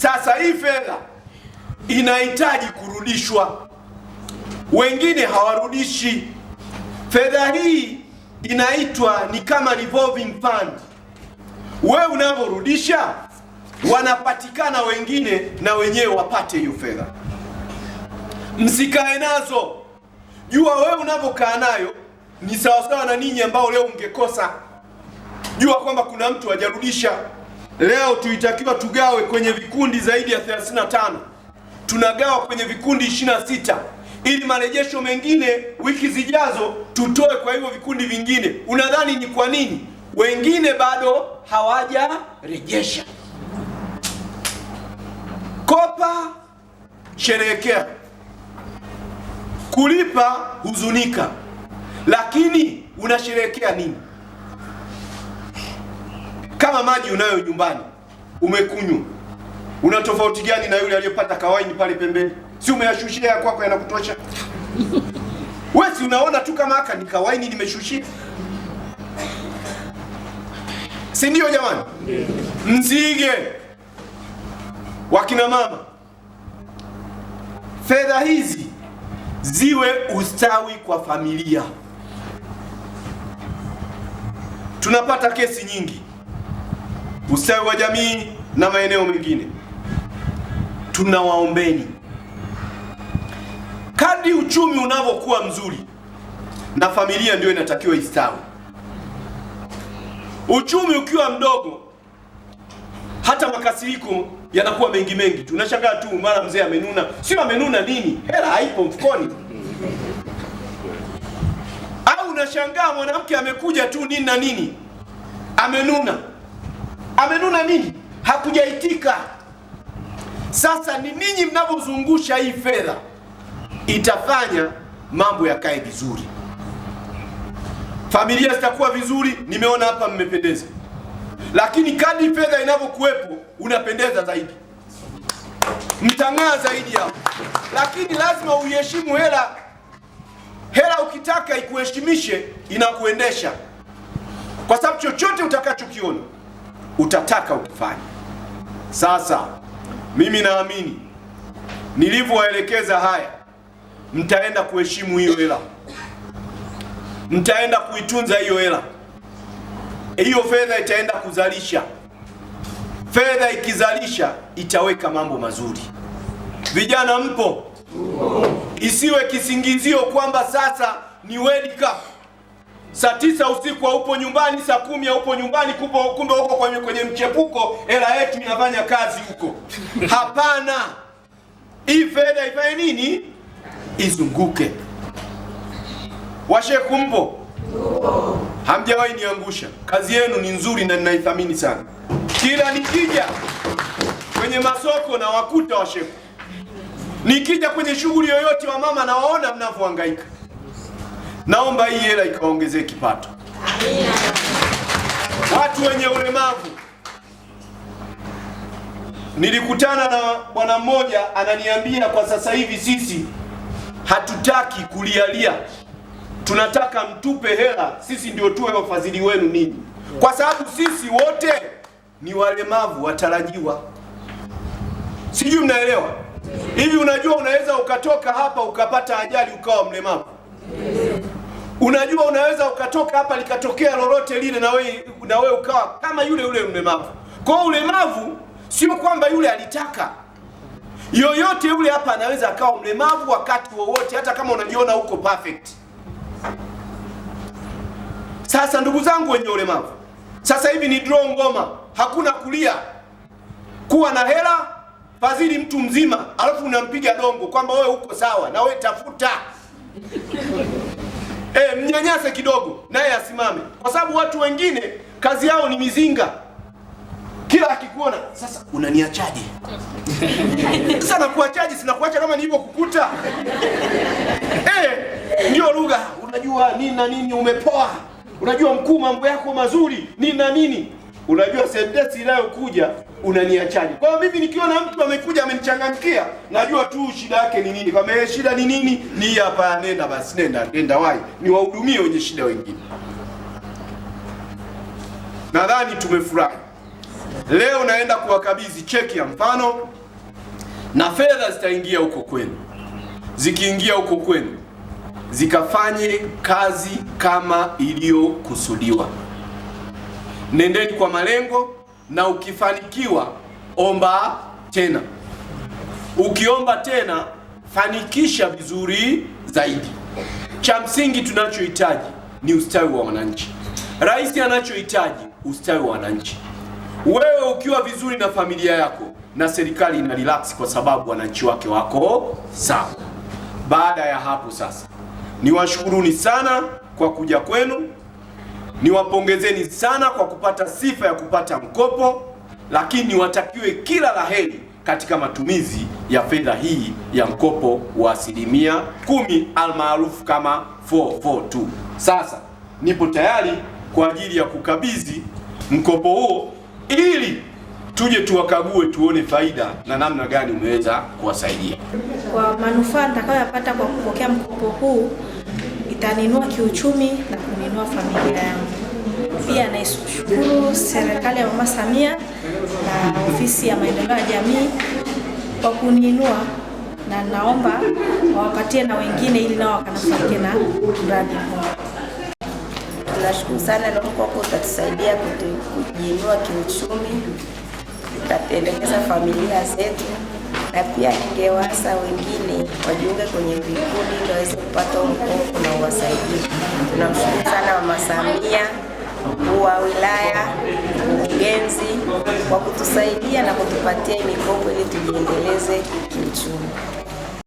Sasa hii fedha inahitaji kurudishwa, wengine hawarudishi. Fedha hii inaitwa ni kama revolving fund. Wewe unavyorudisha, wanapatikana wengine na wenyewe wapate hiyo fedha. Msikae nazo. Jua wewe unavyokaa nayo ni sawasawa na ninyi ambao leo ungekosa. Jua kwamba kuna mtu hajarudisha. Leo tuitakiwa tugawe kwenye vikundi zaidi ya 35. Tunagawa kwenye vikundi 26 ili marejesho mengine wiki zijazo tutoe kwa hivyo vikundi vingine. Unadhani ni kwa nini? Wengine bado hawajarejesha. Kopa, sherehekea. Kulipa, huzunika. Lakini unasherehekea nini? Kama maji unayo nyumbani, umekunywa, una tofauti gani na yule aliyepata kawaini pale pembeni? Si umeyashushia ya kwako yanakutosha? Wewe si unaona tu kama haka ni kawaini nimeshushia? Si ndio jamani? Msige. Wakina mama, fedha hizi ziwe ustawi kwa familia. Tunapata kesi nyingi, ustawi wa jamii na maeneo mengine. Tunawaombeni, kadri uchumi unavyokuwa mzuri na familia ndio inatakiwa istawi. Uchumi ukiwa mdogo, hata makasiriko yanakuwa mengi mengi. Tunashangaa tu mara mzee amenuna. Sio amenuna nini? Hela haipo mfukoni. Au unashangaa mwanamke amekuja tu nini na nini, amenuna. Amenuna nini? Hakujaitika. Sasa ni ninyi mnavyozungusha hii fedha, itafanya mambo yakae vizuri, familia zitakuwa vizuri. Nimeona hapa mmependeza, lakini kadri fedha inavyokuwepo unapendeza zaidi, mtang'aa zaidi hapo. Lakini lazima uiheshimu hela. Hela ukitaka ikuheshimishe, inakuendesha, kwa sababu chochote utakachokiona utataka ukifanya. Sasa mimi naamini nilivyowaelekeza haya, mtaenda kuheshimu hiyo hela, mtaenda kuitunza hiyo hela. Hiyo fedha itaenda kuzalisha. Fedha ikizalisha itaweka mambo mazuri. Vijana mpo? Isiwe kisingizio kwamba sasa ni World Cup, saa 9 usiku haupo nyumbani, saa 10 haupo nyumbani, kumbe huko kwenye mchepuko hela yetu inafanya kazi huko. Hapana, hii fedha ifanye nini? Izunguke. Washeku mpo? Hamjawahi niangusha. Kazi yenu ni nzuri na ninaithamini sana. Kila nikija kwenye masoko na wakuta washeku, nikija kwenye shughuli yoyote wa mama na waona mnavyohangaika. Naomba hii hela ikaongezee kipato. Watu wenye ulemavu, nilikutana na bwana mmoja ananiambia, kwa sasa hivi sisi hatutaki kulialia, tunataka mtupe hela, sisi ndio tuwe wafadhili wenu ninyi, kwa sababu sisi wote ni walemavu watarajiwa. Sijui mnaelewa? Hivi unajua unaweza ukatoka hapa ukapata ajali ukawa mlemavu? Unajua unaweza ukatoka hapa likatokea lolote lile na wewe ukawa kama yule mlemavu. Kwa ulemavu sio kwamba yule alitaka. Yoyote yule hapa anaweza akawa mlemavu wakati wowote, hata kama unajiona uko perfect. Sasa ndugu zangu wenye ulemavu, sasa hivi ni draw ngoma, hakuna kulia. Kuwa na hela, fadhili mtu mzima, alafu unampiga dongo kwamba wewe uko sawa na wewe tafuta. Mnyanyase kidogo naye asimame, kwa sababu watu wengine kazi yao ni mizinga. Kila akikuona, sasa unaniachaje? Sasa nakuachaje? Sina kuacha kama nilivyokukuta. Ndio lugha. Unajua nini na nini, umepoa. Unajua mkuu, mambo yako mazuri nini na nini. Unajua sentensi inayokuja, unaniachaje? Kwa hiyo mimi nikiona mtu amekuja amenichangamkia, najua tu shida yake ni nini. Kama shida ni nini, ni hapa, nenda basi, nenda wahi, ni wahudumie wenye shida wengine. Nadhani tumefurahi. Leo naenda kuwakabidhi cheki ya mfano na fedha zitaingia huko kwenu. Zikiingia huko kwenu, zikafanye kazi kama iliyokusudiwa. Nendeni kwa malengo, na ukifanikiwa omba tena. Ukiomba tena, fanikisha vizuri zaidi. Cha msingi tunachohitaji ni ustawi wa wananchi. Rais anachohitaji ustawi wa wananchi. Wewe ukiwa vizuri na familia yako, na serikali ina relax kwa sababu wananchi wake wako sawa. Baada ya hapo sasa, niwashukuruni sana kwa kuja kwenu. Niwapongezeni sana kwa kupata sifa ya kupata mkopo, lakini niwatakiwe kila laheri katika matumizi ya fedha hii ya mkopo wa 10% almaarufu kama 442. Sasa nipo tayari kwa ajili ya kukabidhi mkopo huo ili tuje tuwakague, tuone faida na namna gani umeweza kuwasaidia. Kwa manufaa nitakayopata kwa kupokea mkopo huu, itaninua kiuchumi na kuninua familia yangu. Pia naishukuru serikali ya Mama Samia na ofisi ya maendeleo ya jamii kwa kuninua, na naomba wawapatie na wengine ili nao wakanufaike na mradi huu. Tunashukuru sana na mkopo utatusaidia kujiinua kiuchumi, tutaendeleza familia zetu, na pia ningewasa wengine wajiunge kwenye vikundi ili waweze kupata mkopo na uwasaidie. Tunamshukuru sana Mama Samia, mkuu wa wilaya, mkurugenzi kwa kutusaidia na kutupatia mikopo ili tujiendeleze kiuchumi.